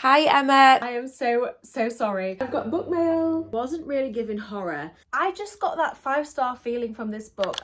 Hi Emma. I am so sorry. I've got book mail. Wasn't really giving horror. I just got that 5-star feeling from this book.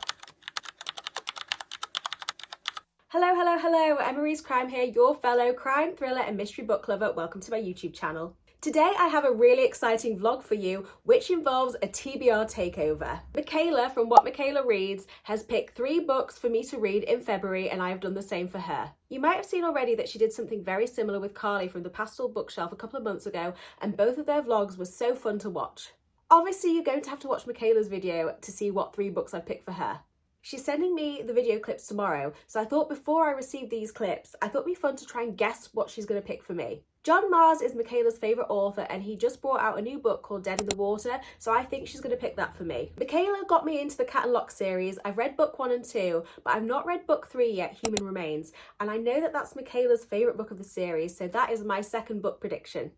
Hello. Emery's Crime here, your fellow crime, thriller and mystery book lover. Welcome to my YouTube channel. Today I have a really exciting vlog for you, which involves a TBR takeover. Michaela from What Michaela Reads has picked 3 books for me to read in February, and I have done the same for her. You might have seen already that she did something very similar with Carly from the Pastoral Bookshelf a couple of months ago, and both of their vlogs were so fun to watch. Obviously, you're going to have to watch Michaela's video to see what 3 books I've picked for her. She's sending me the video clips tomorrow, so I thought before I receive these clips, I thought it'd be fun to try and guess what she's going to pick for me. John Mars is Michaela's favourite author, and he just brought out a new book called Dead in the Water, so I think she's going to pick that for me. Michaela got me into the Cat and Lock series. I've read book 1 and 2, but I've not read book 3 yet, Human Remains, and I know that that's Michaela's favourite book of the series, so that is my second book prediction.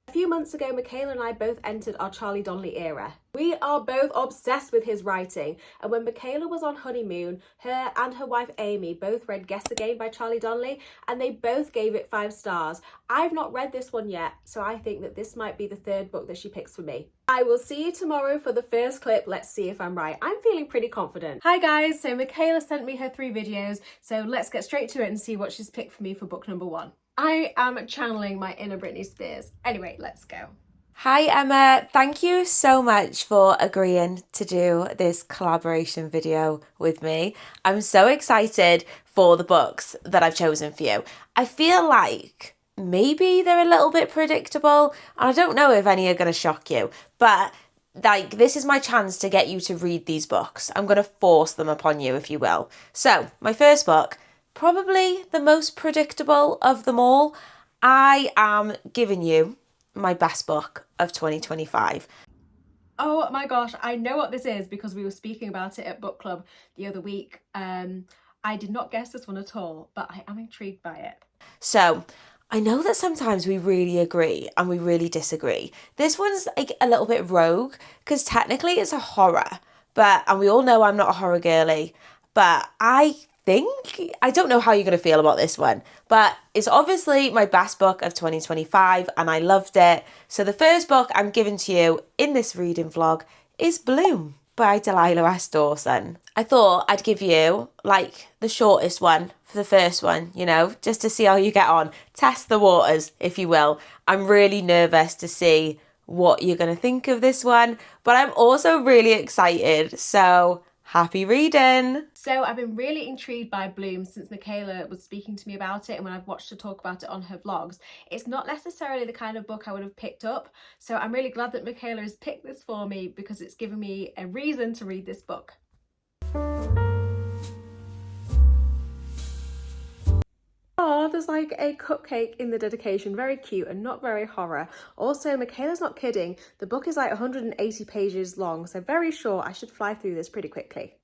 A few months ago, Michaela and I both entered our Charlie Donnelly era. We are both obsessed with his writing, and when Michaela was on honeymoon, her and her wife Amy both read Guess Again by Charlie Donnelly, and they both gave it 5 stars. I've not read this one yet, so I think that this might be the 3rd book that she picks for me. I will see you tomorrow for the first clip. Let's see if I'm right. I'm feeling pretty confident. Hi guys, so Michaela sent me her 3 videos, so let's get straight to it and see what she's picked for me for book number 1. I am channeling my inner Britney Spears. Anyway, let's go. Hi Emma, thank you so much for agreeing to do this collaboration video with me. I'm so excited for the books that I've chosen for you. I feel like maybe they're a little bit predictable, and I don't know if any are going to shock you, but this is my chance to get you to read these books. I'm going to force them upon you, if you will. So, my first book, probably the most predictable of them all. I am giving you my best book of 2025. Oh my gosh, I know what this is because we were speaking about it at book club the other week. I did not guess this one at all, but I am intrigued by it. So, I know that sometimes we really agree and we really disagree. This one's like a little bit rogue because technically it's a horror, and we all know I'm not a horror girly, but I don't know how you're going to feel about this one, but it's obviously my best book of 2025 and I loved it. So the first book I'm giving to you in this reading vlog is Bloom by Delilah S. Dawson. I thought I'd give you like the shortest one for the first one, just to see how you get on. Test the waters, if you will. I'm really nervous to see what you're going to think of this one, but I'm also really excited. So happy reading! So I've been really intrigued by Bloom since Michaela was speaking to me about it, and when I've watched her talk about it on her vlogs. It's not necessarily the kind of book I would have picked up, so I'm really glad that Michaela has picked this for me because it's given me a reason to read this book. Oh, there's like a cupcake in the dedication, very cute and not very horror. Also, Michaela's not kidding, the book is like 180 pages long, so very short. I should fly through this pretty quickly.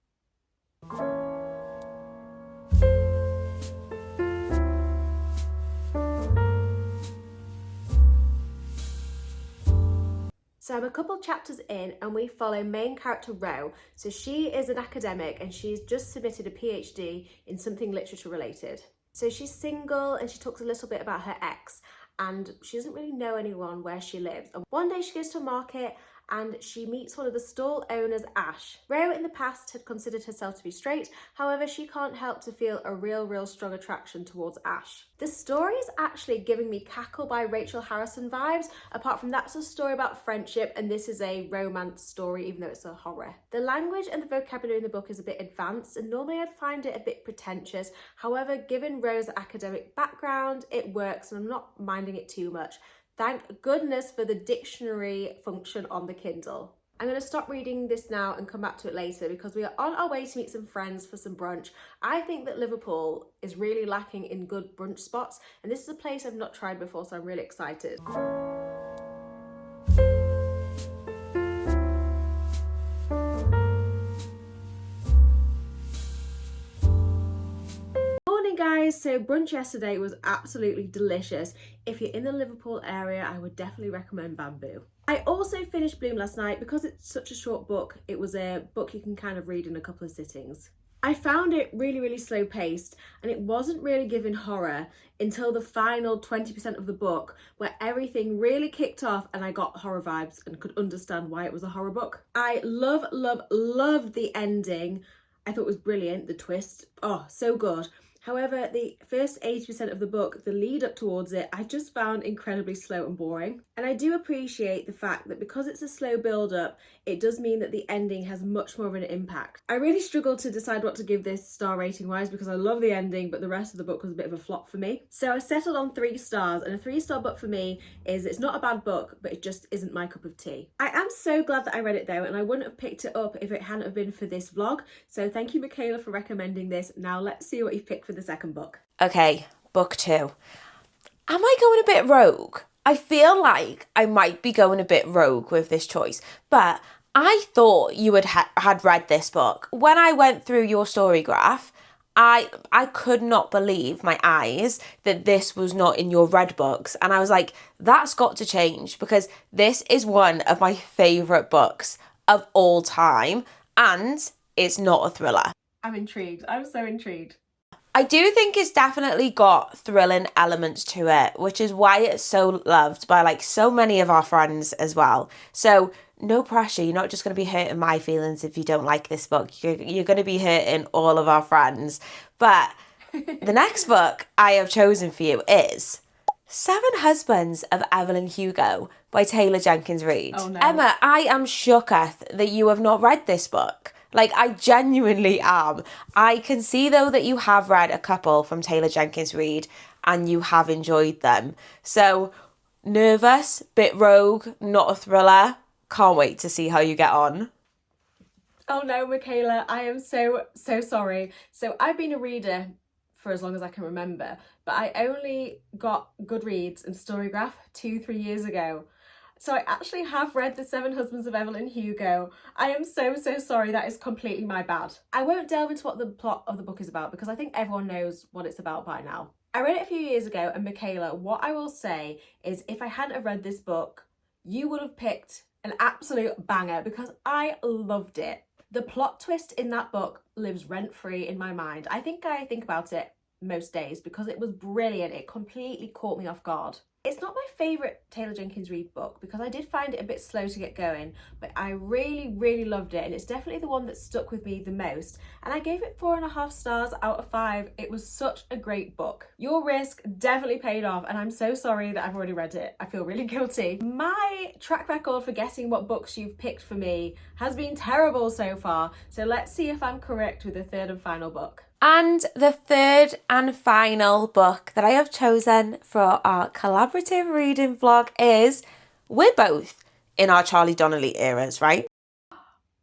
So I'm a couple chapters in and we follow main character Ro. So she is an academic and she's just submitted a PhD in something literature related. So she's single and she talks a little bit about her ex, and she doesn't really know anyone where she lives. And one day she goes to a market and she meets one of the stall owners, Ash. Ro in the past had considered herself to be straight, however she can't help to feel a real strong attraction towards Ash. The story is actually giving me Cackle by Rachel Harrison vibes. Apart from that's a story about friendship, and this is a romance story even though it's a horror. The language and the vocabulary in the book is a bit advanced, and normally I'd find it a bit pretentious. However, given Ro's academic background, it works and I'm not minding it too much. Thank goodness for the dictionary function on the Kindle. I'm going to stop reading this now and come back to it later because we are on our way to meet some friends for some brunch. I think that Liverpool is really lacking in good brunch spots, and this is a place I've not tried before, so I'm really excited. Guys, so brunch yesterday was absolutely delicious. If you're in the Liverpool area, I would definitely recommend Bamboo. I also finished Bloom last night because it's such a short book. It was a book you can kind of read in a couple of sittings. I found it really, really slow paced, and it wasn't really giving horror until the final 20% of the book, where everything really kicked off and I got horror vibes and could understand why it was a horror book. I loved the ending. I thought it was brilliant, the twist. Oh, so good. However, the first 80% of the book, the lead up towards it, I just found incredibly slow and boring. And I do appreciate the fact that because it's a slow build up, it does mean that the ending has much more of an impact. I really struggled to decide what to give this star rating wise because I love the ending, but the rest of the book was a bit of a flop for me. So I settled on 3 stars, and a 3-star book for me is it's not a bad book, but it just isn't my cup of tea. I am so glad that I read it though, and I wouldn't have picked it up if it hadn't have been for this vlog. So thank you, Michaela, for recommending this. Now let's see what you've picked for the second book. Okay, book 2. Am I going a bit rogue? I feel like I might be going a bit rogue with this choice, but I thought you had read this book. When I went through your story graph, I could not believe my eyes that this was not in your read books. And I was like, that's got to change, because this is one of my favourite books of all time, and it's not a thriller. I'm intrigued. I'm so intrigued. I do think it's definitely got thrilling elements to it, which is why it's so loved by like so many of our friends as well. So no pressure. You're not just going to be hurting my feelings if you don't like this book. You're going to be hurting all of our friends. But the next book I have chosen for you is Seven Husbands of Evelyn Hugo by Taylor Jenkins Reid. Oh, no. Emma, I am shooketh that you have not read this book. Like, I genuinely am. I can see, though, that you have read a couple from Taylor Jenkins Reid and you have enjoyed them. So, nervous, bit rogue, not a thriller. Can't wait to see how you get on. Oh no, Michaela, I am so sorry. So I've been a reader for as long as I can remember, but I only got Goodreads and Storygraph 2-3 years ago. So I actually have read The Seven Husbands of Evelyn Hugo. I am so sorry. That is completely my bad. I won't delve into what the plot of the book is about because I think everyone knows what it's about by now. I read it a few years ago, and Michaela, what I will say is if I hadn't have read this book, you would have picked an absolute banger because I loved it. The plot twist in that book lives rent-free in my mind. I think about it most days because it was brilliant. It completely caught me off guard. It's not my favourite Taylor Jenkins Reid book because I did find it a bit slow to get going, but I really loved it, and it's definitely the one that stuck with me the most, and I gave it 4.5 stars out of 5. It was such a great book. Your risk definitely paid off, and I'm so sorry that I've already read it. I feel really guilty. My track record for guessing what books you've picked for me has been terrible so far, so let's see if I'm correct with the third and final book. And the third and final book that I have chosen for our collaborative reading vlog is, we're both in our Charlie Donnelly eras, right?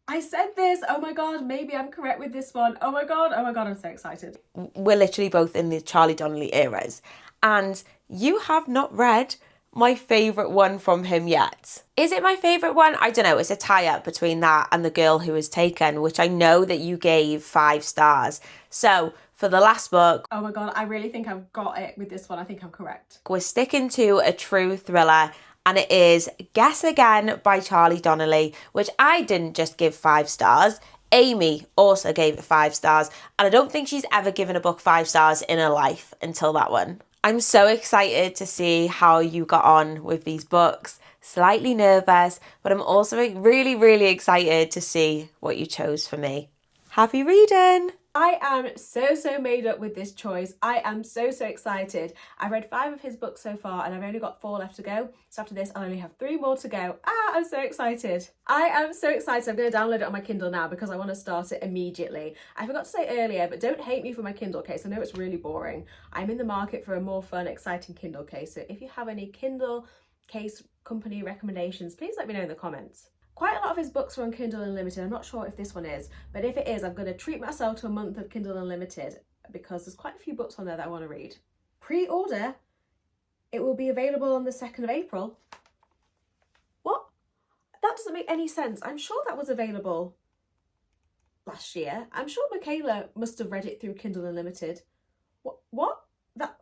I said this, oh my god, maybe I'm correct with this one. Oh my god, I'm so excited. We're literally both in the Charlie Donnelly eras. And you have not read my favourite one from him yet. Is it my favourite one? I don't know. It's a tie-up between that and The Girl Who Was Taken, which I know that you gave 5 stars. So for the last book, oh my god, I really think I've got it with this one. I think I'm correct. We're sticking to a true thriller, and it is Guess Again by Charlie Donnelly, which I didn't just give 5 stars. Amy also gave it 5 stars, and I don't think she's ever given a book 5 stars in her life until that one. I'm so excited to see how you got on with these books. Slightly nervous, but I'm also really excited to see what you chose for me. Happy reading! I am so made up with this choice. I am so excited. I've read 5 of his books so far and I've only got 4 left to go. So after this, I'll only have 3 more to go. I'm so excited. I am so excited. I'm going to download it on my Kindle now because I want to start it immediately. I forgot to say earlier, but don't hate me for my Kindle case. I know it's really boring. I'm in the market for a more fun, exciting Kindle case. So if you have any Kindle case company recommendations, please let me know in the comments. Quite a lot of his books are on Kindle Unlimited. I'm not sure if this one is, but if it is, I'm going to treat myself to a month of Kindle Unlimited because there's quite a few books on there that I want to read. Pre-order, it will be available on the 2nd of April. What? That doesn't make any sense. I'm sure that was available last year. I'm sure Michaela must have read it through Kindle Unlimited. What? That?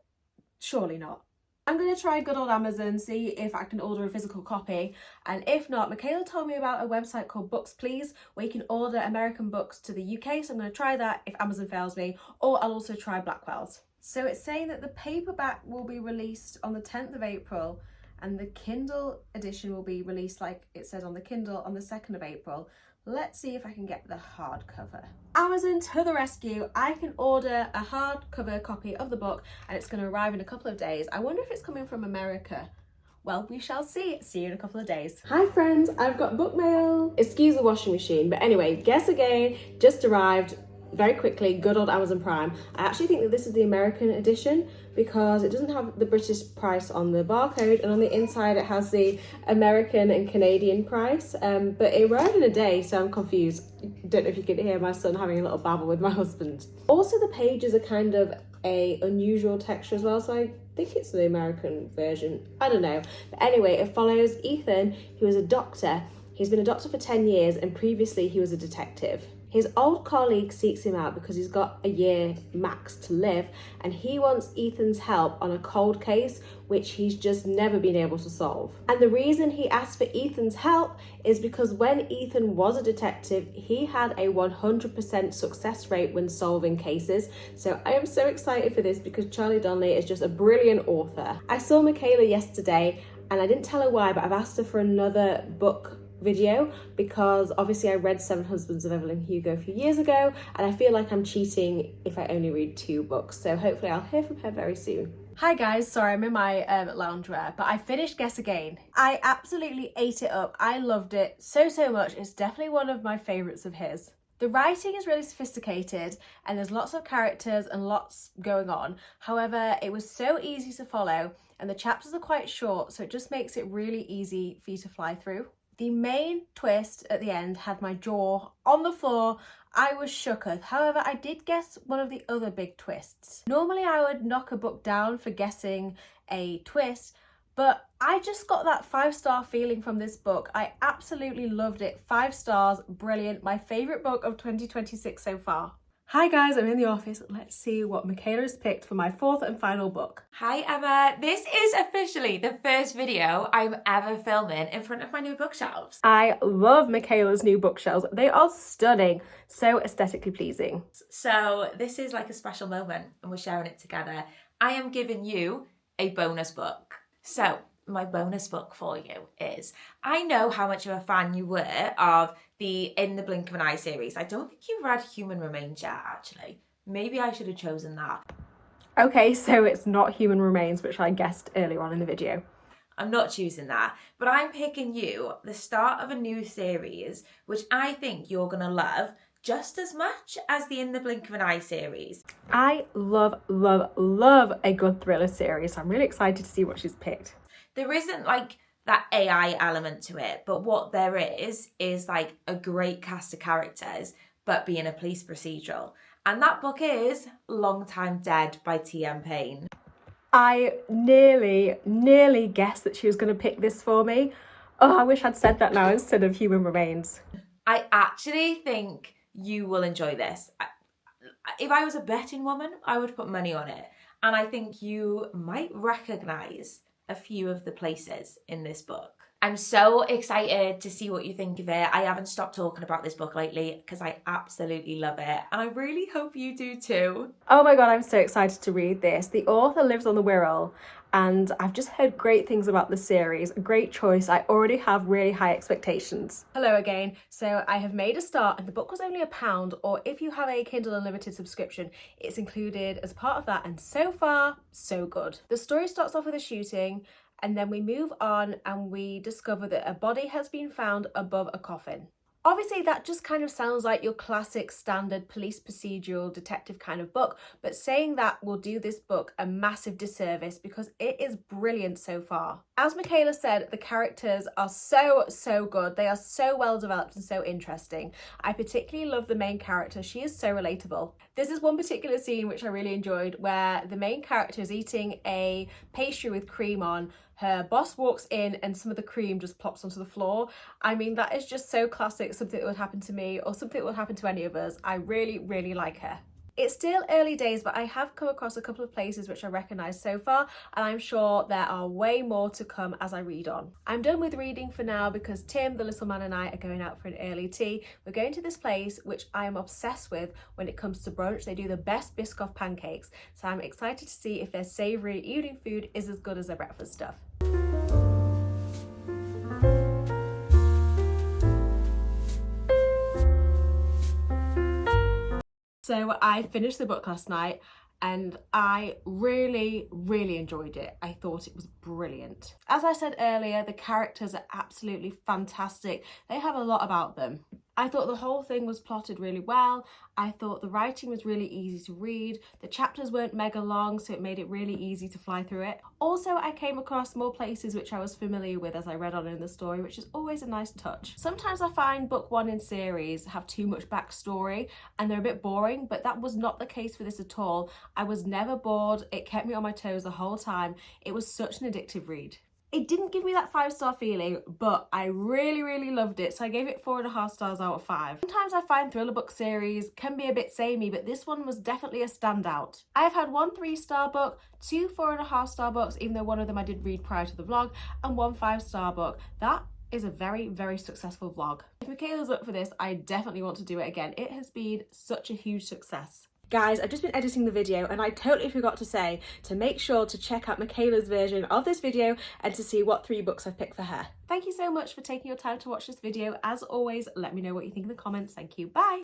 Surely not. I'm going to try good old Amazon, see if I can order a physical copy. And if not, Michaela told me about a website called Books Please, where you can order American books to the UK. So I'm going to try that if Amazon fails me, or I'll also try Blackwell's. So it's saying that the paperback will be released on the 10th of April and the Kindle edition will be released, like it says on the Kindle, on the 2nd of April. Let's see if I can get the hardcover. Amazon to the rescue. I can order a hardcover copy of the book and it's going to arrive in a couple of days. I wonder if it's coming from America. Well, we shall see. See you in a couple of days. Hi friends, I've got book mail. Excuse the washing machine, but anyway, guess again, just arrived very quickly, good old Amazon Prime. I actually think that this is the American edition because it doesn't have the British price on the barcode, and on the inside it has the American and Canadian price, but it arrived in a day, so I'm confused. Don't know if you can hear my son having a little babble with my husband. Also, the pages are kind of a unusual texture as well, so I think it's the American version. I don't know. But anyway, it follows Ethan, who is a doctor. He's been a doctor for 10 years and previously he was a detective. His old colleague seeks him out because he's got a year max to live and he wants Ethan's help on a cold case which he's just never been able to solve. And the reason he asked for Ethan's help is because when Ethan was a detective, he had a 100% success rate when solving cases. So I am so excited for this because Charlie Donnelly is just a brilliant author. I saw Michaela yesterday and I didn't tell her why, but I've asked her for another book video because obviously I read Seven Husbands of Evelyn Hugo a few years ago and I feel like I'm cheating if I only read 2 books, so hopefully I'll hear from her very soon. Hi guys, sorry I'm in my loungewear, but I finished Guess Again. I absolutely ate it up. I loved it so much. It's definitely one of my favourites of his. The writing is really sophisticated and there's lots of characters and lots going on. However, it was so easy to follow and the chapters are quite short, so it just makes it really easy for you to fly through. The main twist at the end had my jaw on the floor. I was shooketh. However, I did guess one of the other big twists. Normally I would knock a book down for guessing a twist, but I just got that 5-star feeling from this book. I absolutely loved it. 5 stars, brilliant. My favourite book of 2026 so far. Hi guys, I'm in the office. Let's see what Michaela has picked for my 4th and final book. Hi Emma, this is officially the first video I'm ever filming in front of my new bookshelves. I love Michaela's new bookshelves. They are stunning, so aesthetically pleasing. So this is like a special moment and we're sharing it together. I am giving you a bonus book. So my bonus book for you is, I know how much of a fan you were of the In the Blink of an Eye series. I don't think you read Human Remains yet, actually. Maybe I should have chosen that. Okay, so it's not Human Remains, which I guessed earlier on in the video. I'm not choosing that, but I'm picking you the start of a new series, which I think you're gonna love just as much as the In the Blink of an Eye series. I love a good thriller series, so I'm really excited to see what she's picked. There isn't like that AI element to it, but what there is like a great cast of characters, but being a police procedural. And that book is Long Time Dead by T.M. Payne. I nearly guessed that she was going to pick this for me. Oh, I wish I'd said that now instead of Human Remains. I actually think you will enjoy this. If I was a betting woman, I would put money on it. And I think you might recognise a few of the places in this book. I'm so excited to see what you think of it. I haven't stopped talking about this book lately because I absolutely love it. And I really hope you do too. Oh my God, I'm so excited to read this. The author lives on the Wirral and I've just heard great things about the series. A great choice. I already have really high expectations. Hello again. So I have made a start and the book was only £1, or if you have a Kindle Unlimited subscription, it's included as part of that, and so far, so good. The story starts off with a shooting and then we move on and we discover that a body has been found above a coffin. Obviously that just kind of sounds like your classic standard police procedural detective kind of book, but saying that will do this book a massive disservice because it is brilliant so far. As Michaela said, the characters are so good. They are so well developed and so interesting. I particularly love the main character. She is so relatable. This is one particular scene which I really enjoyed where the main character is eating a pastry with cream on. Her boss walks in and some of the cream just plops onto the floor. I mean, that is just so classic, something that would happen to me or something that would happen to any of us. I really like her. It's still early days, but I have come across a couple of places which I recognise so far, and I'm sure there are way more to come as I read on. I'm done with reading for now because Tim, the little man, and I are going out for an early tea. We're going to this place which I am obsessed with when it comes to brunch. They do the best Biscoff pancakes, so I'm excited to see if their savoury evening food is as good as their breakfast stuff. So I finished the book last night and I really enjoyed it. I thought it was brilliant. As I said earlier, the characters are absolutely fantastic. They have a lot about them. I thought the whole thing was plotted really well. I thought the writing was really easy to read. The chapters weren't mega long, so it made it really easy to fly through it. Also, I came across more places which I was familiar with as I read on in the story, which is always a nice touch. Sometimes I find book one in series have too much backstory and they're a bit boring, but that was not the case for this at all. I was never bored. It kept me on my toes the whole time. It was such an addictive read. It didn't give me that 5-star feeling, but I really loved it, so I gave it 4.5 stars out of 5. Sometimes I find thriller book series can be a bit samey, but this one was definitely a standout. I've had 1 3-star book, 2 4.5-star books, even though one of them I did read prior to the vlog, and 1 5-star book. That is a very successful vlog. If Michaela's up for this, I definitely want to do it again. It has been such a huge success. Guys, I've just been editing the video and I totally forgot to say to make sure to check out Michaela's version of this video and to see what 3 books I've picked for her. Thank you so much for taking your time to watch this video. As always, let me know what you think in the comments. Thank you. Bye!